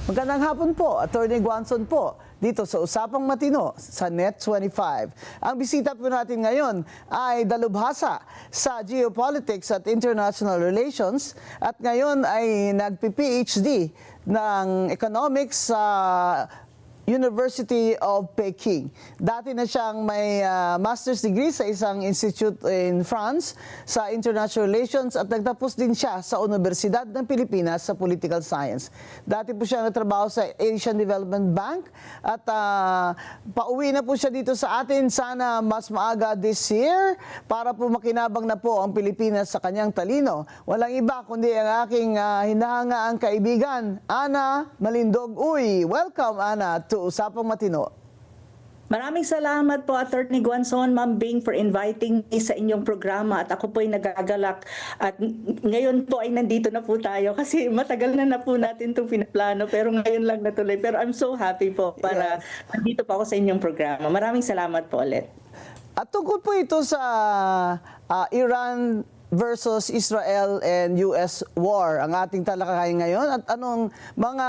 Magandang hapon po, Attorney Guanzon po, dito sa Usapang Matino sa Net25. Ang bisita po natin ngayon ay dalubhasa sa geopolitics at international relations at ngayon ay nagpi-PhD ng economics sa University of Peking. Dati na siyang may master's degree sa isang institute in France sa international relations at nagtapos din siya sa Universidad ng Pilipinas sa political science. Dati po siya nagtrabaho sa Asian Development Bank at pauwi na po siya dito sa atin sana mas maaga this year para po makinabang na po ang Pilipinas sa kanyang talino. Walang iba kundi ang aking hinahangaang kaibigan, Ana Malindog. Uy, welcome Ana to Usapang Matino. Maraming salamat po, Attorney Guanzon, Ma'am Bing, for inviting me sa inyong programa at ako po ay nagagalak at ngayon po ay nandito na po tayo kasi matagal na po natin itong pinaplano pero ngayon lang natuloy. Pero I'm so happy po para nandito po ako sa inyong programa. Maraming salamat po ulit. At tungkol po ito sa Iran versus Israel and US war ang ating talakayin ngayon at anong mga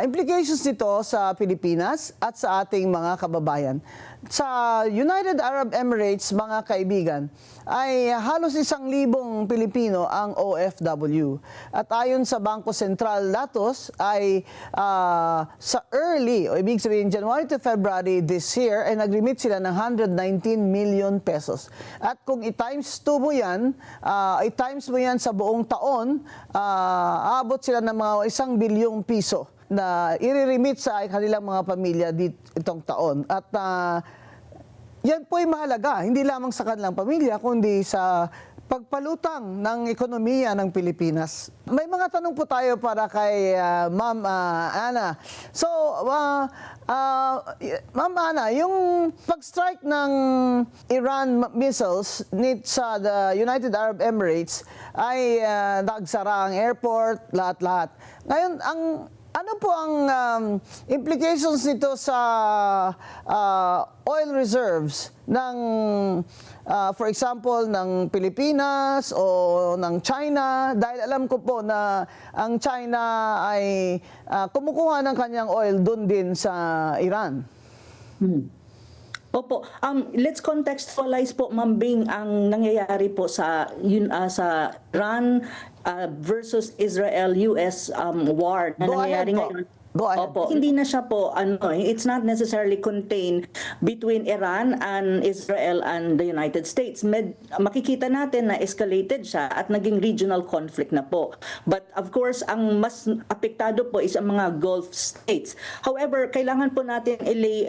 implications nito sa Pilipinas at sa ating mga kababayan. Sa United Arab Emirates, mga kaibigan, ay halos 1,000 Pilipino ang OFW. At ayon sa Bangko Sentral datos ay sa early, o ibig sabihin January to February this year, ay nag-remit sila ng 119 million pesos. At kung i-times 2 mo yan, i-times mo yan sa buong taon, aabot sila ng mga 1 bilyong piso na i-remit sa kanilang mga pamilya itong taon. At yan po ay mahalaga, hindi lamang sa kanilang pamilya, kundi sa pagpalutang ng ekonomiya ng Pilipinas. May mga tanong po tayo para kay Ma'am Ana. So, Ma'am Ana, yung pag-strike ng Iran missiles sa the United Arab Emirates ay nagsara ang airport, lahat-lahat. Ngayon, ano po ang implications nito sa oil reserves ng, for example, ng Pilipinas o ng China? Dahil alam ko po na ang China ay kumukuha ng kanyang oil doon din sa Iran. Opo, let's contextualize po, Ma'am Bing, ang nangyayari po sa Iran versus Israel-US war na nangyayari ngayon. Opo, hindi na siya po, it's not necessarily contained between Iran and Israel and the United States. Makikita natin na escalated siya at naging regional conflict na po. But of course, ang mas apektado po is ang mga Gulf states. However, kailangan po natin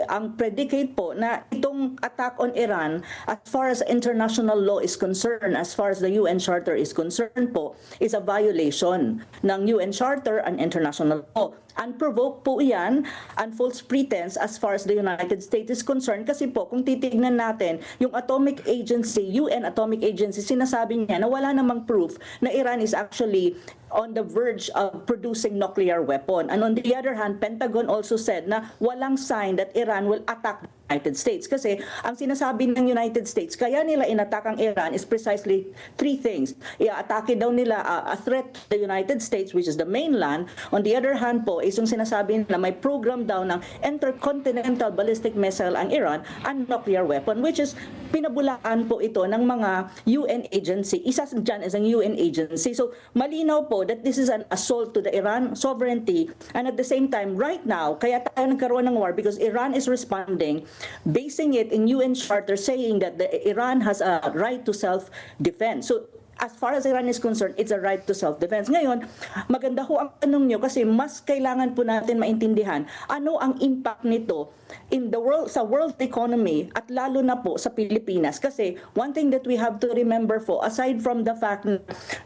ang predicate po na itong attack on Iran, as far as international law is concerned, as far as the UN Charter is concerned po, is a violation ng UN Charter and international law. Unprovoked po yan, and false pretense as far as the United States is concerned kasi po kung titignan natin yung Atomic Agency, UN Atomic Agency, sinasabi niya na wala namang proof na Iran is actually on the verge of producing nuclear weapon. And on the other hand, Pentagon also said na walang sign that Iran will attack the United States. Kasi ang sinasabi ng United States, kaya nila inattack ang Iran is precisely 3 things. I-atake daw nila a threat to the United States, which is the mainland. On the other hand po, is yung sinasabi nila may program daw ng intercontinental ballistic missile ang Iran and nuclear weapon, which is pinabulaan po ito ng mga UN agency. Isa dyan is ang UN agency. So malinaw po that this is an assault to the Iran sovereignty, and at the same time, right now, kaya tayo nagkaroon ng war because Iran is responding, basing it in UN Charter, saying that Iran has a right to self-defense. So as far as Iran is concerned, it's a right to self-defense. Ngayon, maganda ho ang tanong nyo kasi mas kailangan po natin maintindihan ano ang impact nito in the world, sa world economy at lalo na po sa Pilipinas. Kasi one thing that we have to remember po, aside from the fact na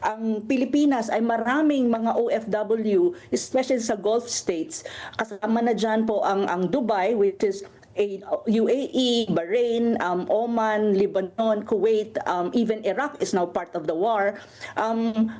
ang Pilipinas ay maraming mga OFW, especially sa Gulf states, kasama na dyan po ang Dubai, which is UAE, Bahrain, Oman, Lebanon, Kuwait, even Iraq is now part of the war.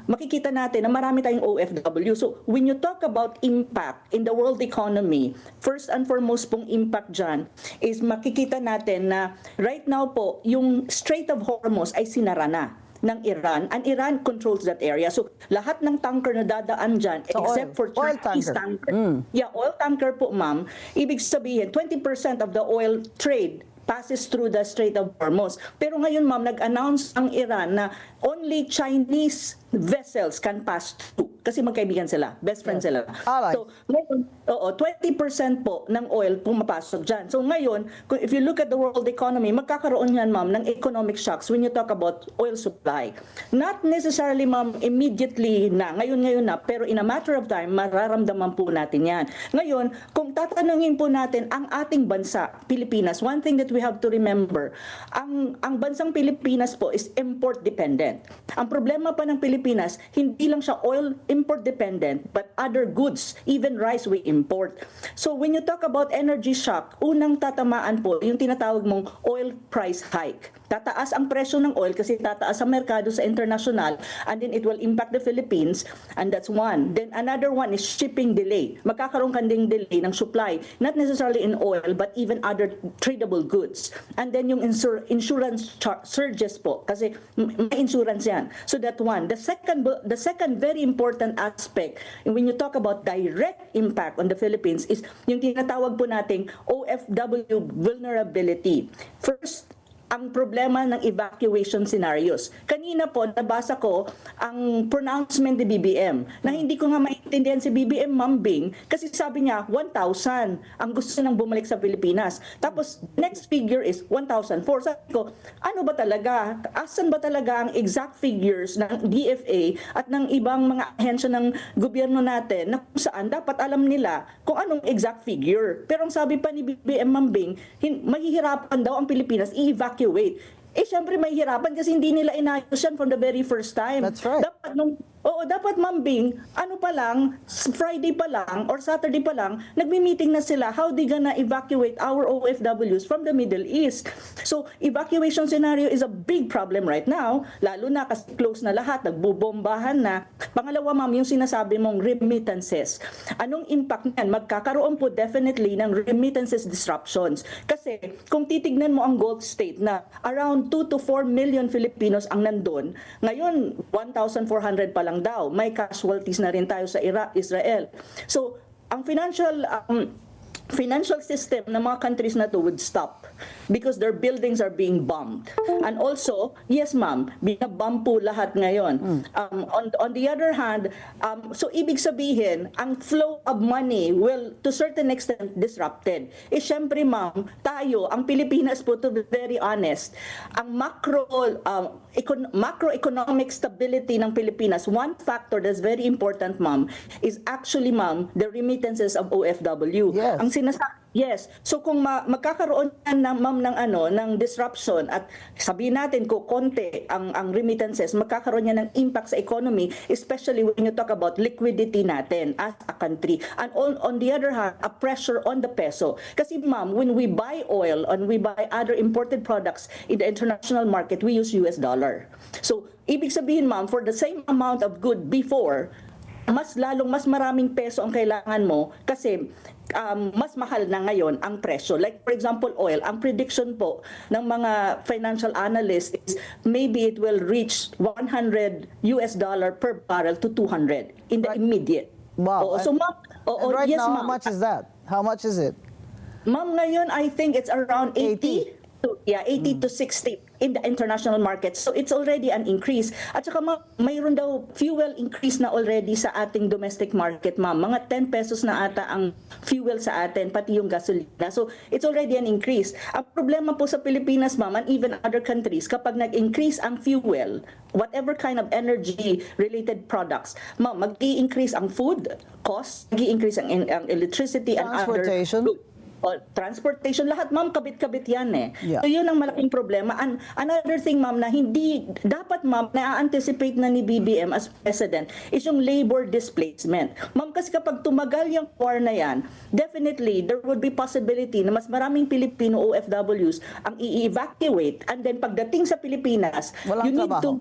Makikita natin na marami tayong OFW. So when you talk about impact in the world economy, first and foremost pong impact dyan is makikita natin na right now po, yung Strait of Hormuz ay sinara na. ng Iran, and Iran controls that area. So lahat ng tanker na dadaan dyan, So, except for oil Chinese tanker. tanker. Yeah, oil tanker po, ma'am. Ibig sabihin, 20% of the oil trade passes through the Strait of Hormuz. Pero ngayon, ma'am, nag-announce ang Iran na only Chinese vessels can pass through. Kasi magkaibigan sila, best friends sila. Alright. So, ngayon, 20% po ng oil pumapasok dyan. So ngayon, if you look at the world economy, magkakaroon yan, ma'am, ng economic shocks when you talk about oil supply. Not necessarily, ma'am, immediately na, ngayon na, pero in a matter of time, mararamdaman po natin yan. Ngayon, kung tatanungin po natin ang ating bansa, Pilipinas, one thing that we have to remember, ang bansang Pilipinas po is import dependent. Ang problema pa ng Pilipinas, hindi lang siya oil import dependent, but other goods, even rice we import. So when you talk about energy shock, unang tatamaan po yung tinatawag mong oil price hike. Tataas ang presyo ng oil kasi tataas ang merkado sa international, and then it will impact the Philippines, and that's one. Then another one is shipping delay. Magkakaroon kanding delay ng supply, not necessarily in oil, but even other tradable goods. And then yung insurance surges po, kasi may insurance yan. So that one. The second very important aspect, when you talk about direct impact on the Philippines, is yung tinatawag po nating OFW vulnerability. First, ang problema ng evacuation scenarios. Kanina po, nabasa ko ang pronouncement ni BBM na hindi ko nga maintindihan si BBM Mambing kasi sabi niya 1,000 ang gusto nang bumalik sa Pilipinas. Tapos next figure is 1,004. Sabi ko, ano ba talaga? Asan ba talaga ang exact figures ng DFA at ng ibang mga ahensya ng gobyerno natin na kung saan dapat alam nila kung anong exact figure. Pero ang sabi pa ni BBM Mambing, mahihirapan daw ang Pilipinas i-evacuate. Syempre mahihirapan kasi hindi nila inayos yan from the very first time. That's right. Dapat Mambing, ano pa lang, Friday pa lang or Saturday pa lang, nagmi-meeting na sila how they gonna evacuate our OFWs from the Middle East. So, evacuation scenario is a big problem right now, lalo na kasi close na lahat, nagbubombahan na. Pangalawa, ma'am, yung sinasabi mong remittances. Anong impact niyan? Magkakaroon po definitely ng remittances disruptions. Kasi kung titignan mo ang Gulf state na around 2 to 4 million Filipinos ang nandun, ngayon 1,400 pa lang daw. May casualties na rin tayo sa Israel. So, ang financial system ng mga countries na to would stop because their buildings are being bombed. And also, yes ma'am, binabomb po lahat ngayon. On the other hand, so ibig sabihin, ang flow of money will to certain extent disrupted. Syempre ma'am, tayo, ang Pilipinas po, to be very honest, ang macroeconomic stability ng Pilipinas, one factor that's very important ma'am, is actually ma'am, the remittances of OFW. Yes. Yes. So kung magkakaroon ng ma'am ng disruption at sabihin natin ko konti ang remittances, magkakaroon niya ng impact sa economy, especially when you talk about liquidity natin as a country. And on the other hand, a pressure on the peso. Kasi ma'am, when we buy oil and we buy other imported products in the international market, we use US dollar. So ibig sabihin ma'am, for the same amount of good before, mas maraming peso ang kailangan mo kasi mas mahal na ngayon ang presyo. Like for example, oil, ang prediction po ng mga financial analysts is maybe it will reach $100 per barrel to 200 in the immediate. Wow. So ma'am, right yes, now, ma'am. how much is that? How much is it? Ma'am, ngayon I think it's around 80 to 60 in the international market. So it's already an increase. At saka mayroon daw fuel increase na already sa ating domestic market, ma'am. Mga 10 pesos na ata ang fuel sa atin, pati yung gasolina. So it's already an increase. Ang problema po sa Pilipinas, ma'am, and even other countries, kapag nag-increase ang fuel, whatever kind of energy-related products, ma'am, mag-i-increase ang food cost, mag-i-increase ang electricity and other transportation, lahat ma'am, kabit-kabit yan eh. Yeah. So yun ang malaking problema. And another thing ma'am na hindi dapat ma'am na-anticipate na ni BBM as president is yung labor displacement. Ma'am, kasi kapag tumagal yung war na yan, definitely there would be possibility na mas maraming Filipino OFWs ang i-evacuate, and then pagdating sa Pilipinas, walang you need trabaho.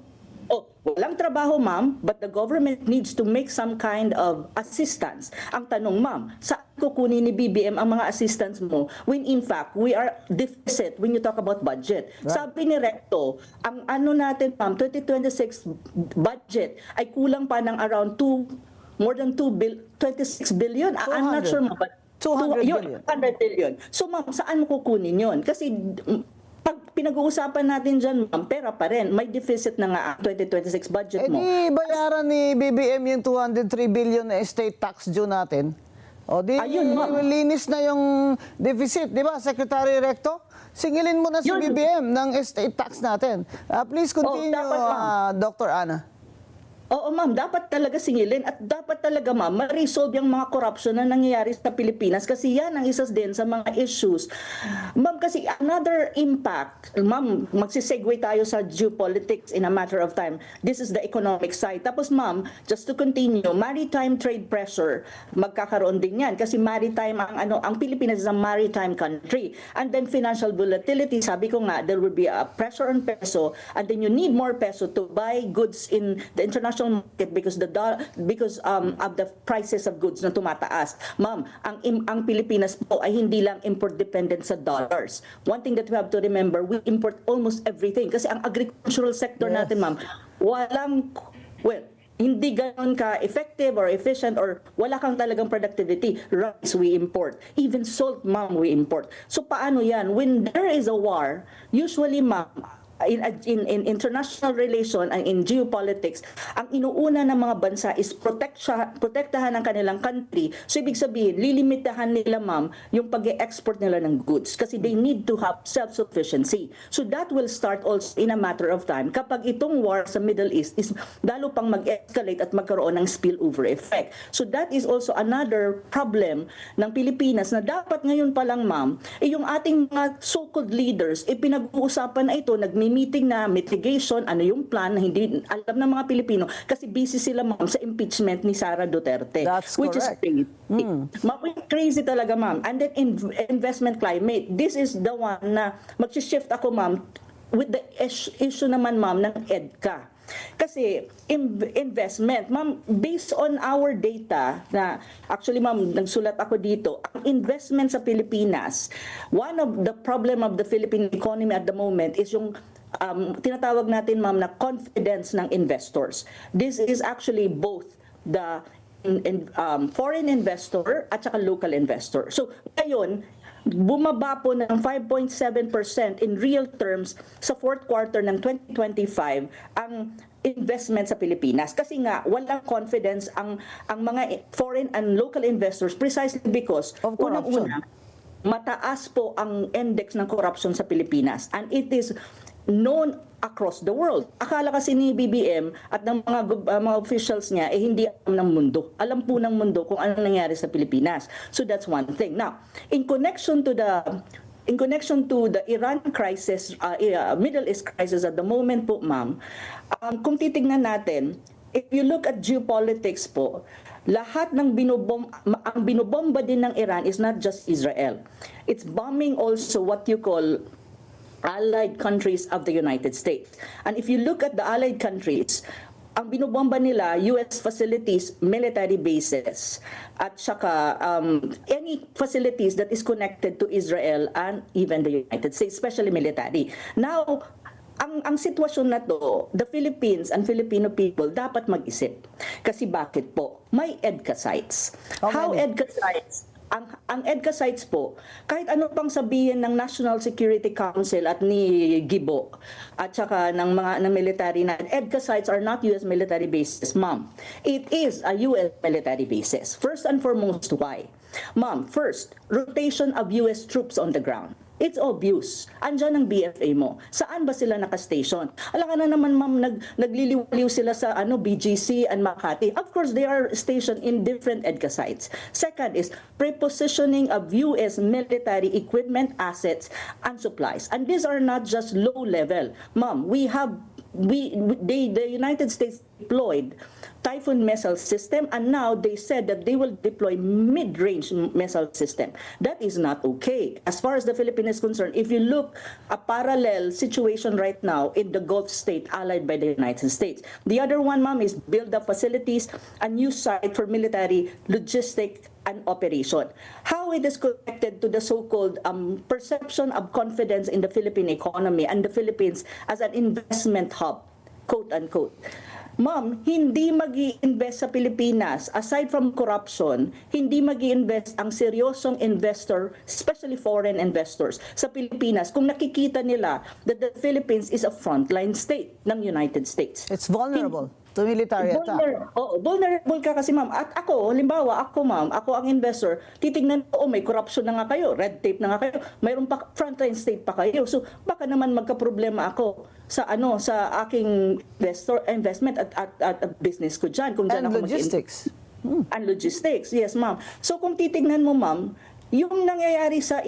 Oh, walang trabaho, ma'am, but the government needs to make some kind of assistance. Ang tanong, ma'am, saan kukunin ni BBM ang mga assistance mo when in fact we are deficit when you talk about budget? Right. Sabi ni Recto, ang ano natin, ma'am, 2026 budget ay kulang pa ng around more than 26 billion. I'm not 200. sure, ma'am, but 200 billion. 100 billion. So, ma'am, saan mo kukunin yun? Kasi pag pinag-uusapan natin dyan, ma'am, pera pa rin. May deficit na nga ang 2026 budget mo. Di bayaran ni BBM yung 203 billion na estate tax due natin. O di, Ayun, ma'am. linis na yung deficit. Di ba, Secretary Recto? Singilin mo na si Yun. BBM ng estate tax natin. Please continue, dapat, ma'am. Dr. Ana. Oo, ma'am, dapat talaga singilin at dapat talaga, ma'am, ma-resolve yung mga corruption na nangyayari sa Pilipinas kasi yan ang isa din sa mga issues. Ma'am, kasi another impact, ma'am, magsisegue tayo sa geopolitics in a matter of time. This is the economic side. Tapos, ma'am, just to continue, maritime trade pressure, magkakaroon din yan kasi maritime, ang Pilipinas is a maritime country. And then financial volatility, sabi ko nga, there will be a pressure on peso and then you need more peso to buy goods in the international market because of the prices of goods na tumataas. Ma'am, ang Pilipinas po ay hindi lang import dependent sa dollars. One thing that we have to remember, we import almost everything kasi ang agricultural sector Yes. natin, ma'am, hindi ganon ka-effective or efficient or wala kang talagang productivity. Rice we import. Even salt, ma'am, we import. So paano yan? When there is a war, usually, ma'am, in international relation and in geopolitics, ang inuuna ng mga bansa is protektahan ng kanilang country. So ibig sabihin, lilimitahan nila, ma'am, yung pag-export nila ng goods kasi they need to have self-sufficiency. So that will start also in a matter of time kapag itong war sa Middle East is lalo pang mag-escalate at magkaroon ng spillover effect. So that is also another problem ng Pilipinas na dapat ngayon pa lang, ma'am, yung ating mga so-called leaders, pinag-uusapan na ito, meeting na mitigation, ano yung plan na hindi alam ng mga Pilipino kasi busy sila, ma'am, sa impeachment ni Sara Duterte. That's which correct. is crazy. Crazy talaga, ma'am. And then investment climate. This is the one na mag-shift ako, ma'am, with the issue naman, ma'am, ng EDCA. Kasi investment, ma'am, based on our data na actually, ma'am, nagsulat ako dito, ang investment sa Pilipinas, one of the problem of the Philippine economy at the moment is yung tinatawag natin, ma'am, na confidence ng investors. This is actually both the foreign investor at saka local investor. So ngayon, bumaba po ng 5.7% in real terms sa fourth quarter ng 2025 ang investment sa Pilipinas kasi nga walang confidence ang mga foreign and local investors precisely because of corruption. unang-una mataas po ang index ng corruption sa Pilipinas and it is known across the world. Akala kasi ni BBM at ng mga officials niya hindi alam ng mundo. Alam po ng mundo kung ano nangyari sa Pilipinas. So that's one thing. Now, in connection to the Iran crisis, Middle East crisis at the moment po, ma'am, kung titignan natin, if you look at geopolitics po, lahat ng ang binobomba din ng Iran is not just Israel. It's bombing also what you call allied countries of the United States. And if you look at the allied countries, ang binobomba nila, US facilities, military bases, at saka any facilities that is connected to Israel and even the United States, especially military. Now, ang sitwasyon na to, the Philippines and Filipino people dapat mag-isip. Kasi bakit po? May EDCA sites. How EDCA sites? Ang EDCA sites po, kahit ano pang sabihin ng National Security Council at ni Gibo at saka ng military na EDCA sites are not US military bases, ma'am. It is a US military bases. First and foremost, why? Ma'am, first, rotation of US troops on the ground. It's obvious. Andyan ang BFA mo. Saan ba sila nakastation? Alam ka na naman, ma'am, nagliliwaliw sila sa BGC and Makati. Of course, they are stationed in different EDCA sites. Second is prepositioning of US military equipment, assets, and supplies. And these are not just low level. Ma'am, the United States deployed Typhoon missile system, and now they said that they will deploy mid-range missile system. That is not okay. As far as the Philippines is concerned, if you look a parallel situation right now in the Gulf state allied by the United States. The other one, ma'am, is build up facilities, a new site for military logistic and operation. How it is connected to the so-called perception of confidence in the Philippine economy and the Philippines as an investment hub, quote-unquote. Ma'am, hindi mag-i-invest sa Pilipinas, aside from corruption, hindi mag-i-invest ang seryosong investor, especially foreign investors, sa Pilipinas kung nakikita nila that the Philippines is a frontline state ng United States. It's vulnerable to military attack. Vulnerable ka kasi, ma'am. At ako, halimbawa, ma'am, ako ang investor, titignan ko, may corruption na nga kayo, red tape na nga kayo, mayroon pa frontline state pa kayo. So, baka naman magka-problema ako sa aking investment at business ko diyan kung diyan And ako logistics. And logistics, yes, ma'am. So kung titignan mo, ma'am, yung nangyayari sa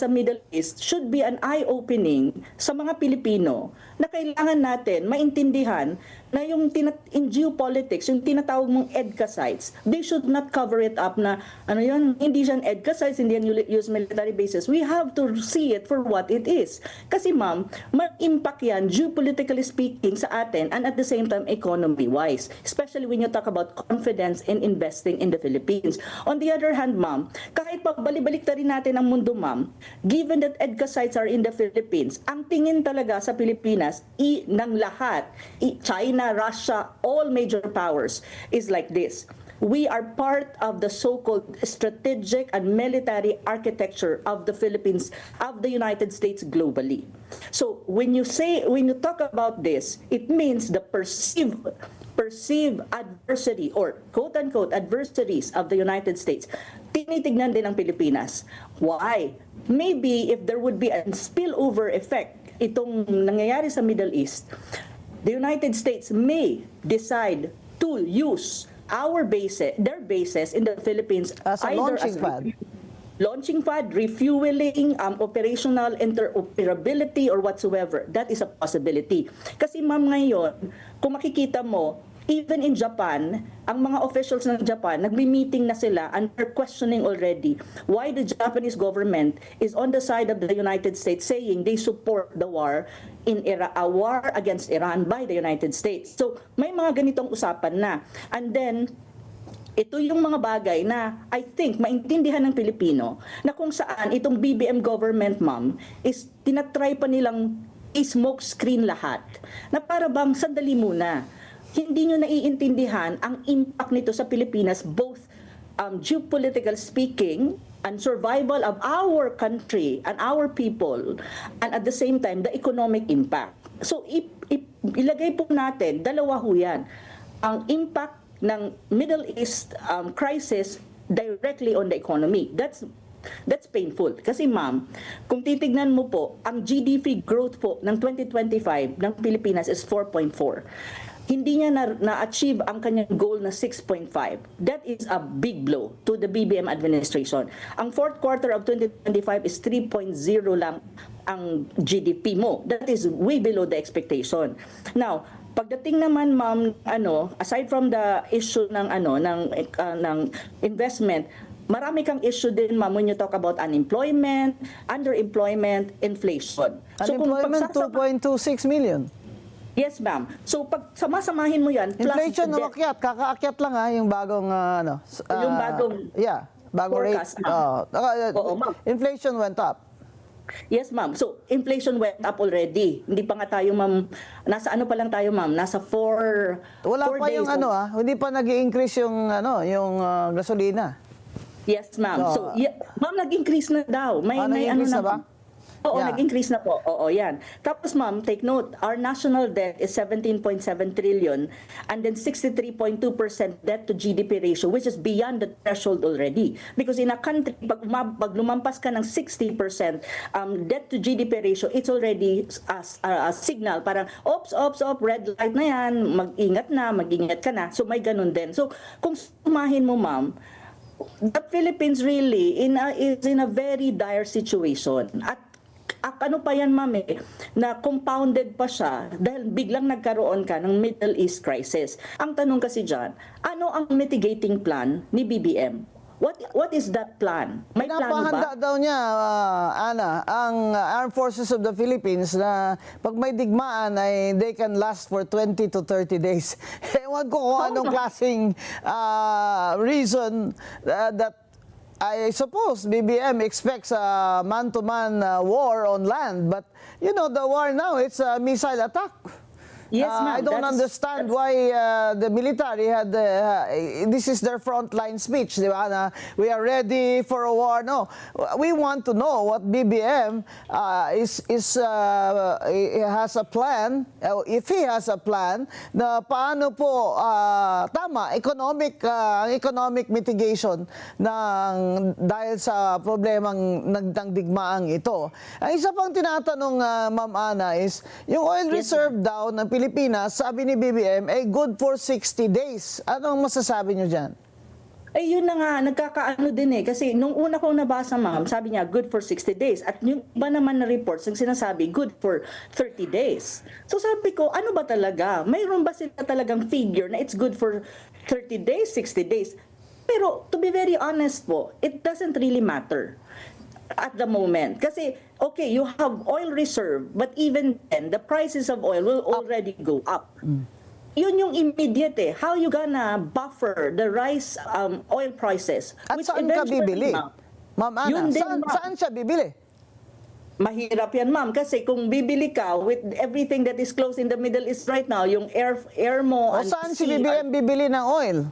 Middle East should be an eye-opening sa mga Pilipino na kailangan natin maintindihan na yung in geopolitics, yung tinatawag mong EDCA sites, they should not cover it up na hindi yan EDCA sites, hindi yan US military bases. We have to see it for what it is. Kasi ma'am, mag-impact yan geopolitically speaking sa atin and at the same time economy-wise, especially when you talk about confidence in investing in the Philippines. On the other hand, ma'am, kahit balik rin natin ang mundo, ma'am, given that EDCA sites are in the Philippines, ang tingin talaga sa Pilipinas ng lahat, China, Russia, all major powers, is like this. We are part of the so-called strategic and military architecture of the Philippines, of the United States globally. So when you talk about this, it means the perceived adversary or quote-unquote adversaries of the United States, tinitignan din ang Pilipinas. Why? Maybe if there would be a spillover effect, itong nangyayari sa Middle East, the United States may decide to use their bases in the Philippines as a launching pad, refueling, operational interoperability or whatsoever. That is a possibility. Kasi ma'am, ngayon, kung makikita mo, even in Japan, ang mga officials ng Japan, nagmi-meeting na sila and they're questioning already why the Japanese government is on the side of the United States saying they support the war a war against Iran by the United States. So, may mga ganitong usapan na. And then, ito yung mga bagay na I think maintindihan ng Pilipino na kung saan itong BBM government, ma'am, is tinatry pa nilang i-smoke screen lahat. Na para bang sandali muna, hindi nyo naiintindihan ang impact nito sa Pilipinas, both geopolitical speaking and survival of our country and our people, and at the same time, the economic impact. So, ilagay po natin, dalawa ho yan, ang impact ng Middle East crisis directly on the economy. That's painful. Kasi ma'am, kung titignan mo po, ang GDP growth po ng 2025 ng Pilipinas is 4.4. Hindi niya na-achieve ang kanyang goal na 6.5. That is a big blow to the BBM administration. Ang fourth quarter of 2025 is 3.0 lang ang GDP mo. That is way below the expectation. Now, pagdating naman ma'am, aside from the issue ng investment, marami kang issue din, ma'am, when you talk about unemployment, underemployment, inflation. Unemployment, 2.26 million. Yes, ma'am. So, pag samasamahin mo yan, inflation plus umakyat, kakaakyat lang yung bagong, yung bagong rate. forecast, ma'am. Oo, ma'am. Inflation went up. Yes, ma'am. So, inflation went up already. Hindi pa nga tayo, ma'am, nasa ano pa lang tayo, ma'am? Nasa 4 Wala pa days, yung hindi pa nag-i-increase yung, gasolina. Yes, ma'am. So, ma'am, nag-increase na daw. Nag-increase na ba? Oo, nag-increase na po. Oo, yan. Tapos ma'am, take note, our national debt is 17.7 trillion and then 63.2% debt to GDP ratio, which is beyond the threshold already. Because in a country, pag lumampas ka ng 60% debt to GDP ratio, it's already a signal. Parang, ops, red light na yan, mag-ingat ka na. So may ganun din. So kung sumahin mo ma'am, the Philippines really is in a very dire situation. At Ano pa yan, ma'am, na compounded pa siya dahil biglang nagkaroon ka ng Middle East crisis. Ang tanong kasi dyan, ano ang mitigating plan ni BBM? What is that plan? May plano Pinapahanda ba? daw niya, Ana, ang Armed Forces of the Philippines na pag may digmaan ay they can last for 20 to 30 days. Ewan ko kung anong klaseng reason that I suppose BBM expects a man-to-man war on land. But, you know, the war now, it's a missile attack. Yes, ma'am. I don't understand why the military had this is their frontline speech, di ba? Na we are ready for a war. No, we want to know what BBM has a plan. If he has a plan, na paano po tama economic mitigation dahil sa problemang nagdigmaang ito. Ang isa pang tinatanong, Ma'am Ana, is yung oil reserve daw ng Pilipinas, sabi ni BBM, ay good for 60 days. Anong masasabi nyo dyan? Eh yun na nga, nagkakaano din kasi nung una kong nabasa, ma'am, sabi niya good for 60 days at yung iba naman na reports ang sinasabi good for 30 days. So sabi ko, ano ba talaga? Mayroon ba sila talagang figure na it's good for 30 days, 60 days? Pero to be very honest po, it doesn't really matter at the moment. Kasi, okay, you have oil reserve, but even then, the prices of oil will already go up. Yun yung immediate How you gonna buffer the rise oil prices? At Which saan ka eventually, bibili? Ma'am Ana, Yun din, ma'am. saan siya bibili? Mahirap yan, ma'am. Kasi kung bibili ka with everything that is close in the Middle East right now, yung air mo... O saan si BBM bibili ng oil?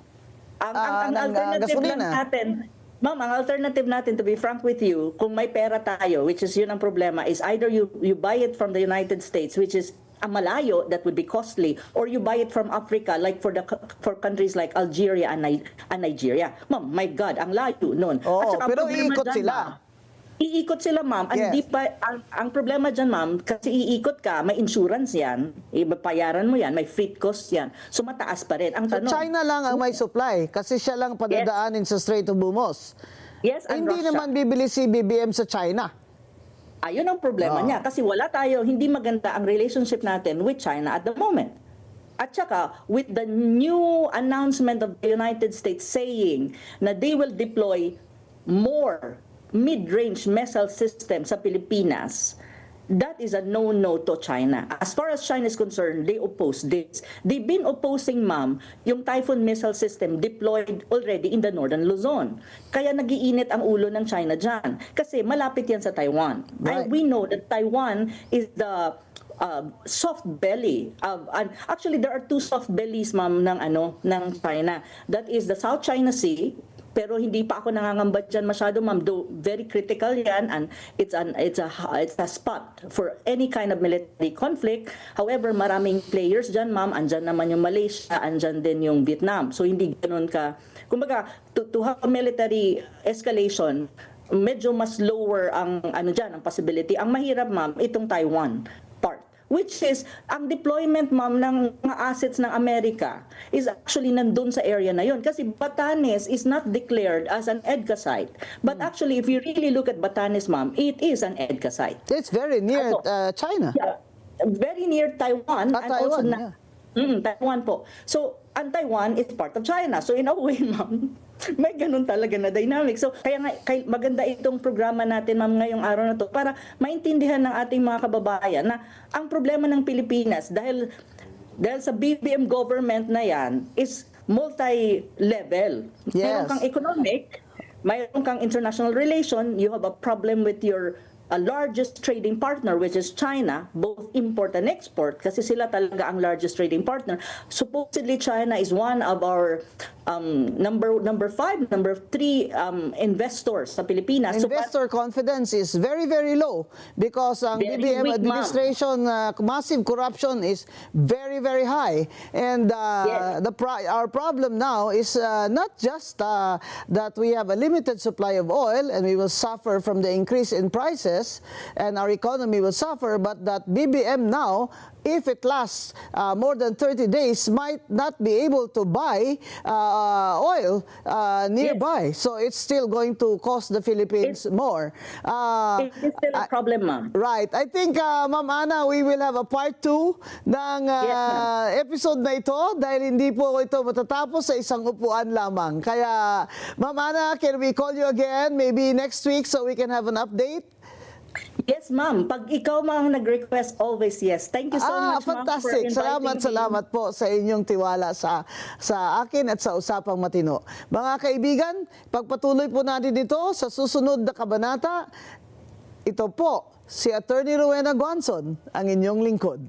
Ang ng alternative lang gasolina? natin, ma'am, ang alternative natin, to be frank with you, kung may pera tayo, which is yun ang problema, is either you buy it from the United States, which is malayo, that would be costly, or you buy it from Africa, like for countries like Algeria and Nigeria. Ma'am, my God, ang layo nun. Oo, saka ang pero problema iikot dyan, sila. ma'am, iikot sila, ma'am. Yes. Ang problema dyan, ma'am, kasi iikot ka, may insurance yan, ibabayaran mo yan, may freight cost yan. So mataas pa rin. Ang So tanong, China lang ang may supply kasi siya lang padadaanin sa Strait of Hormuz. yes, and Hindi Russia. naman bibili si BBM sa China. Ayun ang problema niya kasi wala tayo, hindi maganda ang relationship natin with China at the moment. At saka, with the new announcement of the United States saying na they will deploy more mid-range missile system sa Pilipinas, that is a no-no to China. As far as China is concerned, they oppose this. They've been opposing, ma'am, yung Typhoon missile system deployed already in the northern Luzon. Kaya nagiinit ang ulo ng China dyan. Kasi malapit yan sa Taiwan. Right. And we know that Taiwan is the soft belly and actually there are two soft bellies, ma'am, ng China. That is the South China Sea, pero hindi pa ako nangangamba dyan masyado, ma'am, though very critical yan, and it's a spot for any kind of military conflict. However, maraming players dyan, ma'am, andyan naman yung Malaysia, andyan din yung Vietnam. So hindi ganun ka, kumbaga, to have a military escalation, medyo mas lower ang ang possibility. Ang mahirap, ma'am, itong Taiwan part, which is ang deployment, ma'am, ng mga assets ng Amerika is actually nandun sa area na yon. Kasi Batanes is not declared as an EDCA site. But actually, if you really look at Batanes, ma'am, it is an EDCA site. It's very near China. Yeah, very near Taiwan. And also Taiwan, Taiwan po. So, ang Taiwan is part of China. So, in a way, ma'am, may ganun talaga na dynamic. So, kaya nga, maganda itong programa natin, ma'am, ngayong araw na to para maintindihan ng ating mga kababayan na ang problema ng Pilipinas dahil sa BBM government na yan is multi-level. Yes. Mayroon kang economic, mayroon kang international relation, you have a problem with your largest trading partner, which is China, both import and export, kasi sila talaga ang largest trading partner. Supposedly, China is one of our number 5, number 3 investors sa Pilipinas. Investor confidence is very, very low because ang Very BBM weak, administration massive corruption is very, very high. And Yes. our problem now is not just that we have a limited supply of oil and we will suffer from the increase in prices, businesses and our economy will suffer, but that BBM now, if it lasts more than 30 days, might not be able to buy oil nearby. So it's still going to cost the Philippines more. It is still a problem, ma'am. Right. I think, Ma'am Ana, we will have a part 2 ng episode na ito dahil hindi po ito matatapos sa isang upuan lamang. Kaya, Ma'am Ana, can we call you again maybe next week so we can have an update? Yes, ma'am. Pag ikaw ma'am nag-request, always yes. Thank you so much, ma'am, for fantastic. inviting me. Salamat po sa inyong tiwala sa akin at sa Usapang Matino. Mga kaibigan, pagpatuloy po natin dito sa susunod na kabanata. Ito po, si Attorney Rowena Guanzon, ang inyong lingkod.